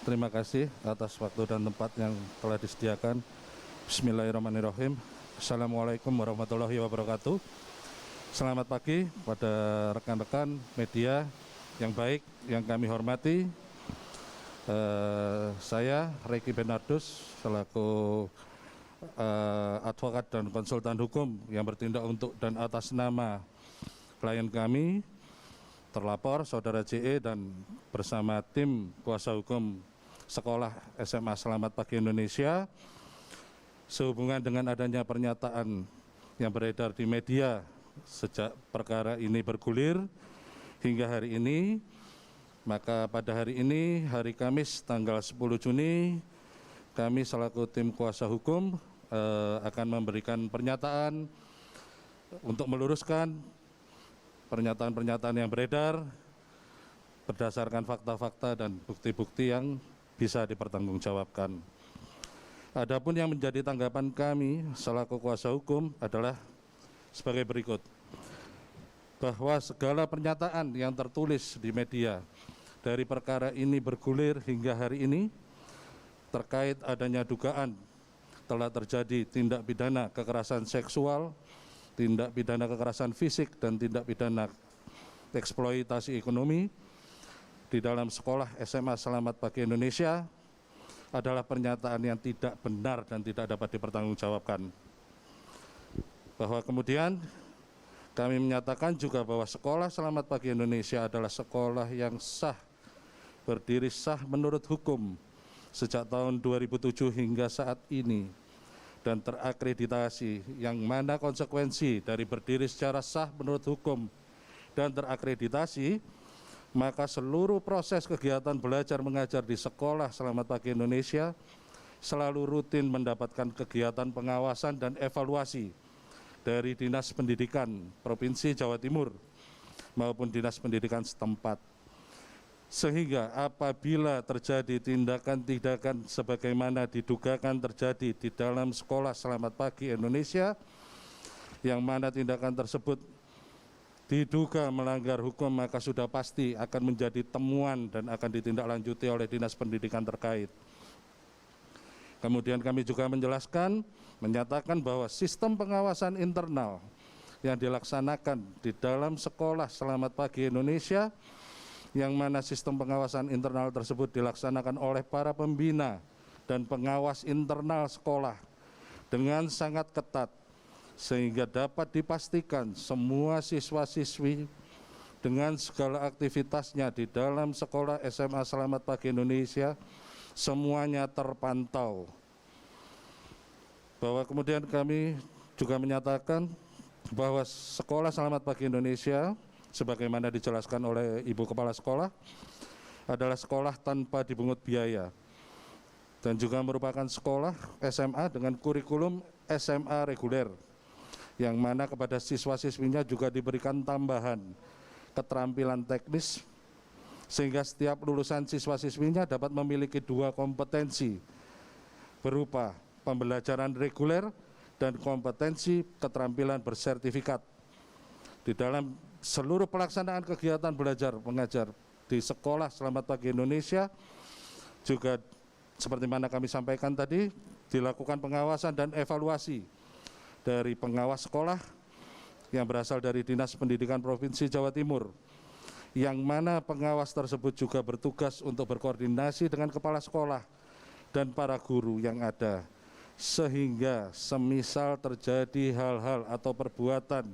Terima kasih atas waktu dan tempat yang telah disediakan. Bismillahirrahmanirrahim. Assalamualaikum warahmatullahi wabarakatuh. Selamat pagi pada rekan-rekan media yang baik, yang kami hormati. Saya Reki Bernardus selaku advokat dan konsultan hukum yang bertindak untuk dan atas nama klien kami, terlapor Saudara JE, dan bersama tim kuasa hukum Sekolah SMA Selamat Pagi Indonesia, sehubungan dengan adanya pernyataan yang beredar di media sejak perkara ini bergulir hingga hari ini, maka pada hari ini, hari Kamis tanggal 10 Juni, kami selaku tim kuasa hukum akan memberikan pernyataan untuk meluruskan pernyataan-pernyataan yang beredar berdasarkan fakta-fakta dan bukti-bukti yang bisa dipertanggungjawabkan. Adapun yang menjadi tanggapan kami selaku kuasa hukum adalah sebagai berikut, bahwa segala pernyataan yang tertulis di media dari perkara ini bergulir hingga hari ini terkait adanya dugaan telah terjadi tindak pidana kekerasan seksual, tindak pidana kekerasan fisik, dan tindak pidana eksploitasi ekonomi di dalam sekolah SMA Selamat Pagi Indonesia adalah pernyataan yang tidak benar dan tidak dapat dipertanggungjawabkan. Bahwa kemudian kami menyatakan juga bahwa Sekolah Selamat Pagi Indonesia adalah sekolah yang sah, berdiri sah menurut hukum sejak tahun 2007 hingga saat ini, dan terakreditasi, yang mana konsekuensi dari berdiri secara sah menurut hukum dan terakreditasi, maka seluruh proses kegiatan belajar mengajar di Sekolah Selamat Pagi Indonesia selalu rutin mendapatkan kegiatan pengawasan dan evaluasi dari Dinas Pendidikan Provinsi Jawa Timur maupun Dinas Pendidikan setempat. Sehingga apabila terjadi tindakan-tindakan sebagaimana didugakan terjadi di dalam Sekolah Selamat Pagi Indonesia, yang mana tindakan tersebut diduga melanggar hukum, maka sudah pasti akan menjadi temuan dan akan ditindaklanjuti oleh Dinas Pendidikan terkait. Kemudian kami juga menyatakan bahwa sistem pengawasan internal yang dilaksanakan di dalam Sekolah Selamat Pagi Indonesia, yang mana sistem pengawasan internal tersebut dilaksanakan oleh para pembina dan pengawas internal sekolah dengan sangat ketat, sehingga dapat dipastikan semua siswa-siswi dengan segala aktivitasnya di dalam Sekolah SMA Selamat Pagi Indonesia semuanya terpantau. Bahwa kemudian kami juga menyatakan bahwa Sekolah Selamat Pagi Indonesia sebagaimana dijelaskan oleh Ibu Kepala Sekolah adalah sekolah tanpa dipungut biaya dan juga merupakan sekolah SMA dengan kurikulum SMA reguler, yang mana kepada siswa-siswinya juga diberikan tambahan keterampilan teknis, sehingga setiap lulusan siswa-siswinya dapat memiliki 2 kompetensi berupa pembelajaran reguler dan kompetensi keterampilan bersertifikat. Di dalam seluruh pelaksanaan kegiatan belajar mengajar di Sekolah Selamat Pagi Indonesia juga seperti mana kami sampaikan tadi, dilakukan pengawasan dan evaluasi dari pengawas sekolah yang berasal dari Dinas Pendidikan Provinsi Jawa Timur, yang mana pengawas tersebut juga bertugas untuk berkoordinasi dengan kepala sekolah dan para guru yang ada, sehingga semisal terjadi hal-hal atau perbuatan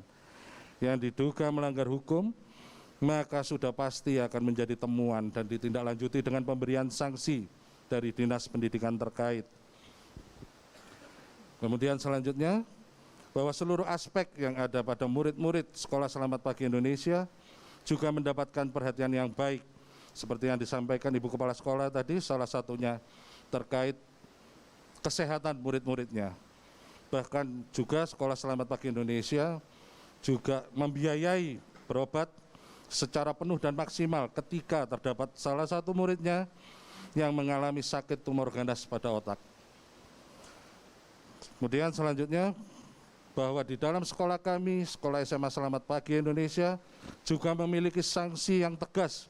yang diduga melanggar hukum, maka sudah pasti akan menjadi temuan dan ditindaklanjuti dengan pemberian sanksi dari Dinas Pendidikan terkait. Kemudian selanjutnya, bahwa seluruh aspek yang ada pada murid-murid Sekolah Selamat Pagi Indonesia juga mendapatkan perhatian yang baik, seperti yang disampaikan Ibu Kepala Sekolah tadi, salah satunya terkait kesehatan murid-muridnya. Bahkan juga Sekolah Selamat Pagi Indonesia juga membiayai berobat secara penuh dan maksimal ketika terdapat salah satu muridnya yang mengalami sakit tumor ganas pada otak. Kemudian selanjutnya, bahwa di dalam sekolah kami, Sekolah SMA Selamat Pagi Indonesia, juga memiliki sanksi yang tegas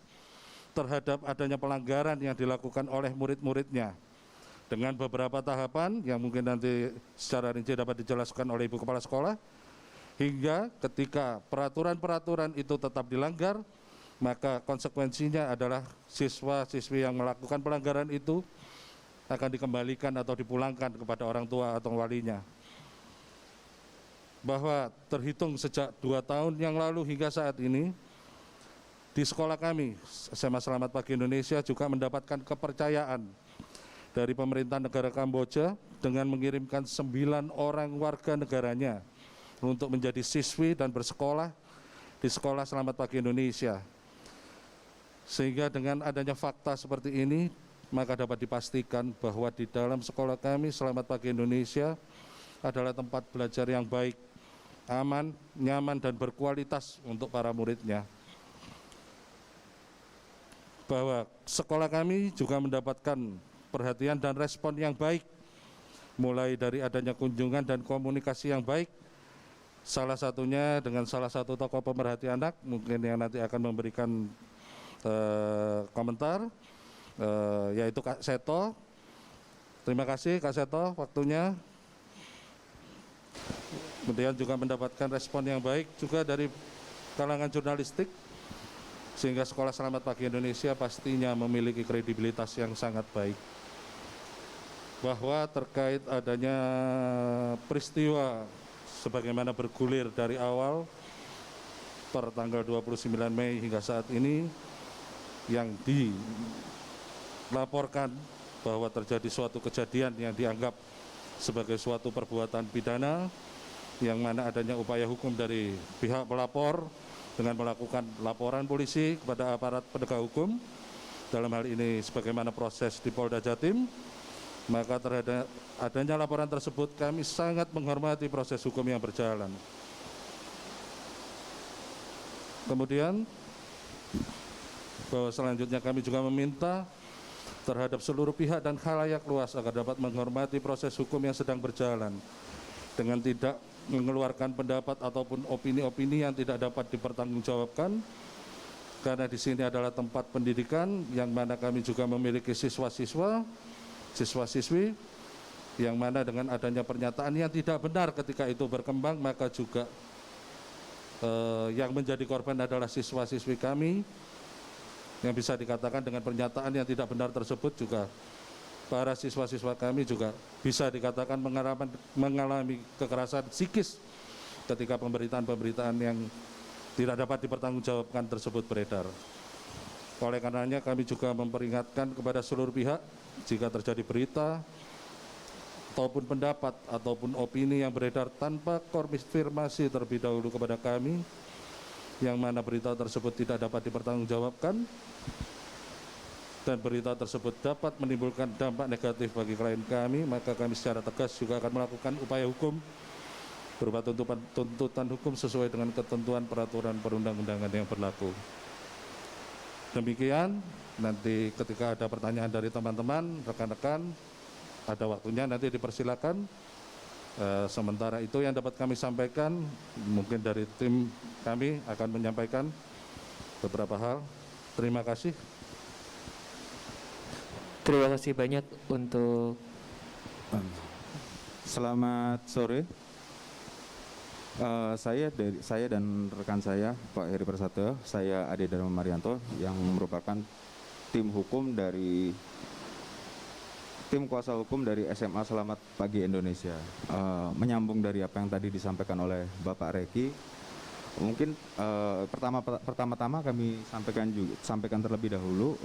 terhadap adanya pelanggaran yang dilakukan oleh murid-muridnya dengan beberapa tahapan yang mungkin nanti secara rinci dapat dijelaskan oleh Ibu Kepala Sekolah, hingga ketika peraturan-peraturan itu tetap dilanggar, maka konsekuensinya adalah siswa-siswi yang melakukan pelanggaran itu akan dikembalikan atau dipulangkan kepada orang tua atau walinya. Bahwa terhitung sejak 2 tahun yang lalu hingga saat ini, di sekolah kami, SMA Selamat Pagi Indonesia juga mendapatkan kepercayaan dari pemerintah negara Kamboja dengan mengirimkan 9 orang warga negaranya untuk menjadi siswi dan bersekolah di Sekolah Selamat Pagi Indonesia. Sehingga dengan adanya fakta seperti ini, maka dapat dipastikan bahwa di dalam sekolah kami Selamat Pagi Indonesia adalah tempat belajar yang baik, aman, nyaman, dan berkualitas untuk para muridnya. Bahwa sekolah kami juga mendapatkan perhatian dan respon yang baik, mulai dari adanya kunjungan dan komunikasi yang baik, salah satunya dengan salah satu tokoh pemerhati anak, mungkin yang nanti akan memberikan komentar, yaitu Kak Seto. Terima kasih Kak Seto waktunya. Kemudian juga mendapatkan respon yang baik juga dari kalangan jurnalistik, sehingga Sekolah Selamat Pagi Indonesia pastinya memiliki kredibilitas yang sangat baik. Bahwa terkait adanya peristiwa sebagaimana bergulir dari awal per tanggal 29 Mei hingga saat ini, yang dilaporkan bahwa terjadi suatu kejadian yang dianggap sebagai suatu perbuatan pidana, yang mana adanya upaya hukum dari pihak pelapor dengan melakukan laporan polisi kepada aparat penegak hukum, dalam hal ini sebagaimana proses di Polda Jatim. Maka terhadap adanya laporan tersebut, kami sangat menghormati proses hukum yang berjalan. Kemudian, bahwa selanjutnya kami juga meminta terhadap seluruh pihak dan khalayak luas agar dapat menghormati proses hukum yang sedang berjalan dengan tidak mengeluarkan pendapat ataupun opini-opini yang tidak dapat dipertanggungjawabkan, karena di sini adalah tempat pendidikan yang mana kami juga memiliki siswa-siswi yang mana dengan adanya pernyataan yang tidak benar ketika itu berkembang, maka juga yang menjadi korban adalah siswa-siswi kami, yang bisa dikatakan dengan pernyataan yang tidak benar tersebut juga para siswa-siswa kami juga bisa dikatakan mengalami kekerasan psikis ketika pemberitaan-pemberitaan yang tidak dapat dipertanggungjawabkan tersebut beredar. Oleh karenanya kami juga memperingatkan kepada seluruh pihak, jika terjadi berita ataupun pendapat ataupun opini yang beredar tanpa konfirmasi terlebih dahulu kepada kami, yang mana berita tersebut tidak dapat dipertanggungjawabkan dan berita tersebut dapat menimbulkan dampak negatif bagi klien kami, maka kami secara tegas juga akan melakukan upaya hukum berupa tuntutan hukum sesuai dengan ketentuan peraturan perundang-undangan yang berlaku. Demikian, nanti ketika ada pertanyaan dari teman-teman, rekan-rekan, ada waktunya nanti dipersilakan. Sementara itu yang dapat kami sampaikan, mungkin dari tim kami akan menyampaikan beberapa hal. Terima kasih. Terima kasih banyak untuk. Selamat sore. Saya dan rekan saya Pak Heri Persatyo, saya Ade Dharma Marianto yang merupakan tim kuasa hukum dari SMA Selamat Pagi Indonesia. Menyambung dari apa yang tadi disampaikan oleh Bapak Reki, mungkin pertama-tama kami sampaikan terlebih dahulu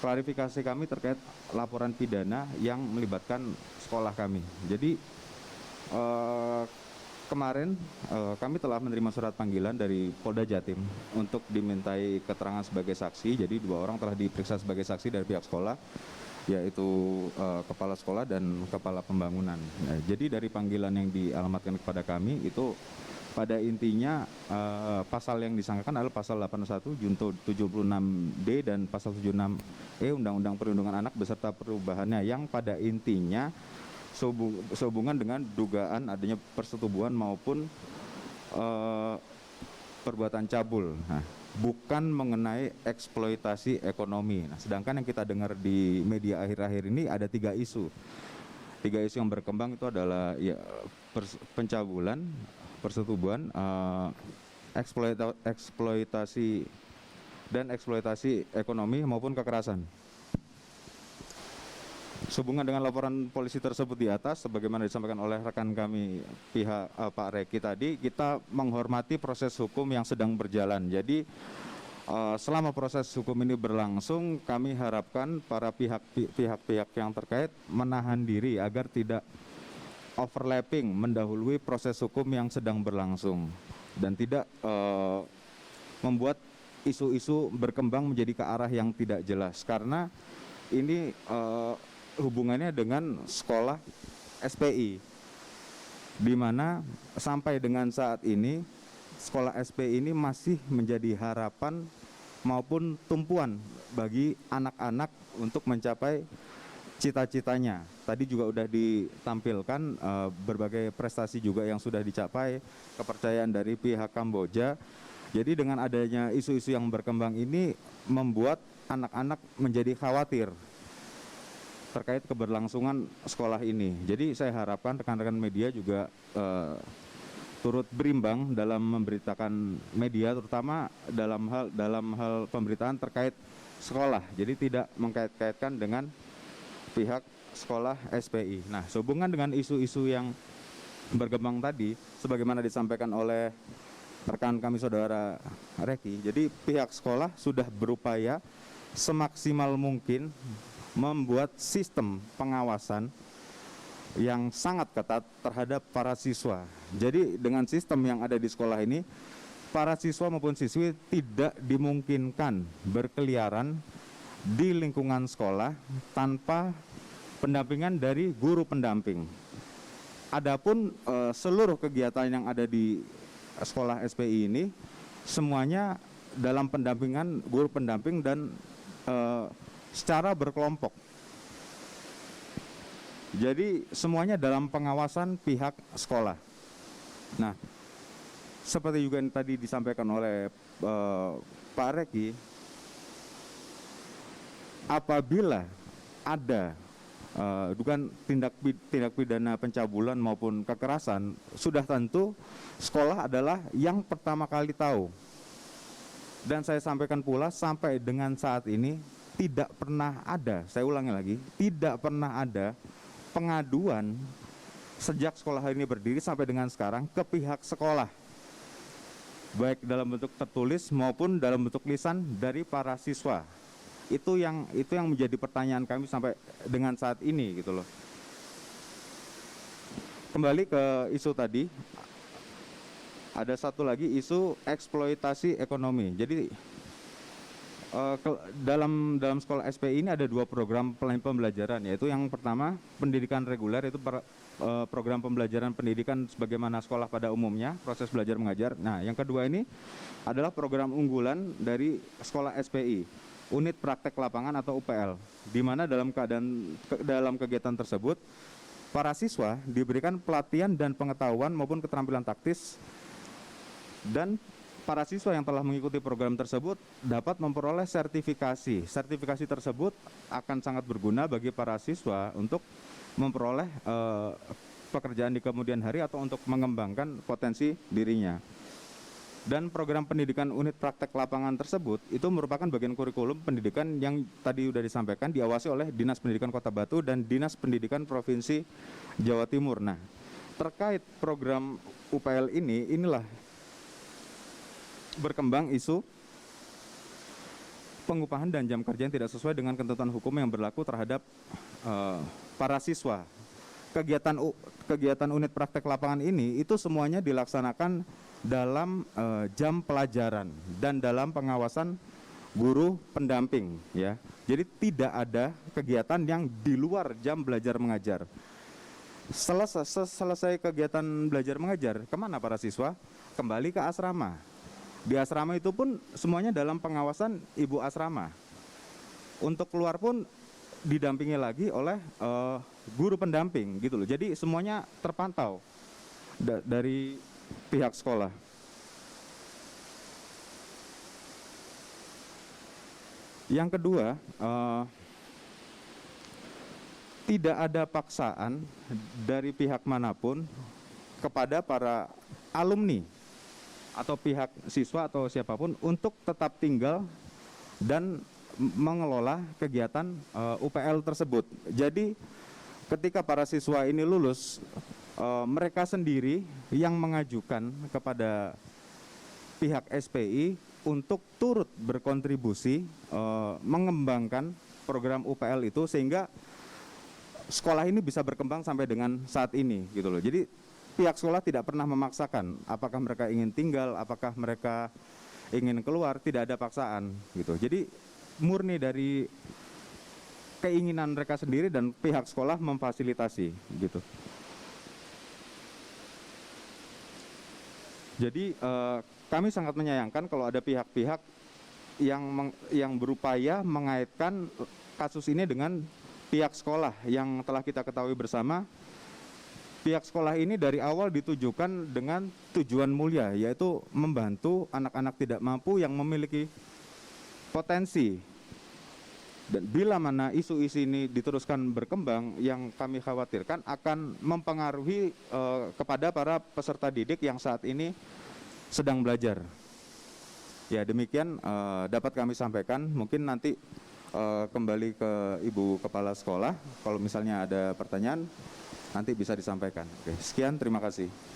klarifikasi kami terkait laporan pidana yang melibatkan sekolah kami. Jadi kemarin kami telah menerima surat panggilan dari Polda Jatim untuk dimintai keterangan sebagai saksi. Jadi 2 orang telah diperiksa sebagai saksi dari pihak sekolah, yaitu kepala sekolah dan kepala pembangunan. Nah, jadi dari panggilan yang dialamatkan kepada kami itu pada intinya pasal yang disangkakan adalah pasal 81 Junto 76D dan pasal 76E Undang-Undang Perlindungan Anak beserta perubahannya, yang pada intinya sehubungan dengan dugaan adanya persetubuhan maupun perbuatan cabul. Nah, bukan mengenai eksploitasi ekonomi. Nah, sedangkan yang kita dengar di media akhir-akhir ini ada tiga isu. Tiga isu yang berkembang itu adalah ya pencabulan, persetubuhan, eksploitasi dan eksploitasi ekonomi maupun kekerasan. Sehubungan dengan laporan polisi tersebut di atas, sebagaimana disampaikan oleh rekan kami pihak Pak Reki tadi, kita menghormati proses hukum yang sedang berjalan. Jadi selama proses hukum ini berlangsung, kami harapkan para pihak-pihak yang terkait menahan diri agar tidak overlapping, mendahului proses hukum yang sedang berlangsung dan tidak membuat isu-isu berkembang menjadi ke arah yang tidak jelas, karena ini hubungannya dengan sekolah SPI, di mana sampai dengan saat ini sekolah SPI ini masih menjadi harapan maupun tumpuan bagi anak-anak untuk mencapai cita-citanya. Tadi juga sudah ditampilkan berbagai prestasi juga yang sudah dicapai, kepercayaan dari pihak Kamboja. Jadi dengan adanya isu-isu yang berkembang ini membuat anak-anak menjadi khawatir terkait keberlangsungan sekolah ini. Jadi saya harapkan rekan-rekan media juga turut berimbang dalam memberitakan media, terutama dalam hal pemberitaan terkait sekolah. Jadi tidak mengkait-kaitkan dengan pihak sekolah SPI. Nah, sehubungan dengan isu-isu yang berkembang tadi, sebagaimana disampaikan oleh rekan kami saudara Reki, jadi pihak sekolah sudah berupaya semaksimal mungkin membuat sistem pengawasan yang sangat ketat terhadap para siswa. Jadi dengan sistem yang ada di sekolah ini, para siswa maupun siswi tidak dimungkinkan berkeliaran di lingkungan sekolah tanpa pendampingan dari guru pendamping. Adapun seluruh kegiatan yang ada di sekolah SPI ini semuanya dalam pendampingan guru pendamping dan secara berkelompok. Jadi semuanya dalam pengawasan pihak sekolah. Nah, seperti juga yang tadi disampaikan oleh Pak Reki, apabila ada dugaan tindak pidana pencabulan maupun kekerasan, sudah tentu sekolah adalah yang pertama kali tahu. Dan saya sampaikan pula sampai dengan saat ini tidak pernah ada, saya ulangi lagi, tidak pernah ada pengaduan sejak sekolah ini berdiri sampai dengan sekarang ke pihak sekolah, baik dalam bentuk tertulis maupun dalam bentuk lisan dari para siswa. Itu yang menjadi pertanyaan kami sampai dengan saat ini gitu loh. Kembali ke isu tadi, ada satu lagi isu eksploitasi ekonomi. Jadi dalam sekolah SPI ini ada dua program pembelajaran, yaitu yang pertama pendidikan reguler, itu program pembelajaran pendidikan sebagaimana sekolah pada umumnya, proses belajar mengajar. Nah, yang kedua ini adalah program unggulan dari sekolah SPI, unit praktek lapangan atau UPL, di mana dalam kegiatan tersebut para siswa diberikan pelatihan dan pengetahuan maupun keterampilan taktis, dan para siswa yang telah mengikuti program tersebut dapat memperoleh sertifikasi. Sertifikasi tersebut akan sangat berguna bagi para siswa untuk memperoleh pekerjaan di kemudian hari atau untuk mengembangkan potensi dirinya. Dan program pendidikan unit praktek lapangan tersebut itu merupakan bagian kurikulum pendidikan yang tadi sudah disampaikan, diawasi oleh Dinas Pendidikan Kota Batu dan Dinas Pendidikan Provinsi Jawa Timur. Nah, terkait program UPL inilah berkembang isu pengupahan dan jam kerja yang tidak sesuai dengan ketentuan hukum yang berlaku terhadap para siswa. Kegiatan unit praktek lapangan ini itu semuanya dilaksanakan dalam jam pelajaran dan dalam pengawasan guru pendamping, ya. Jadi tidak ada kegiatan yang di luar jam belajar mengajar. Selesai kegiatan belajar mengajar, kemana para siswa? Kembali ke asrama. Di asrama itu pun semuanya dalam pengawasan ibu asrama. Untuk keluar pun didampingi lagi oleh guru pendamping gitu loh. Jadi semuanya terpantau dari pihak sekolah. Yang kedua, tidak ada paksaan dari pihak manapun kepada para alumni atau pihak siswa atau siapapun untuk tetap tinggal dan mengelola kegiatan UPL tersebut. Jadi ketika para siswa ini lulus, mereka sendiri yang mengajukan kepada pihak SPI untuk turut berkontribusi mengembangkan program UPL itu sehingga sekolah ini bisa berkembang sampai dengan saat ini gitu loh. Jadi pihak sekolah tidak pernah memaksakan apakah mereka ingin tinggal, apakah mereka ingin keluar, tidak ada paksaan gitu. Jadi murni dari keinginan mereka sendiri dan pihak sekolah memfasilitasi gitu. Jadi kami sangat menyayangkan kalau ada pihak-pihak yang berupaya mengaitkan kasus ini dengan pihak sekolah yang telah kita ketahui bersama. Pihak sekolah ini dari awal ditujukan dengan tujuan mulia, yaitu membantu anak-anak tidak mampu yang memiliki potensi. Dan bila mana isu-isu ini diteruskan berkembang, yang kami khawatirkan akan mempengaruhi kepada para peserta didik yang saat ini sedang belajar. Ya demikian dapat kami sampaikan. Mungkin nanti kembali ke Ibu Kepala Sekolah. Kalau misalnya ada pertanyaan, nanti bisa disampaikan. Oke, sekian, terima kasih.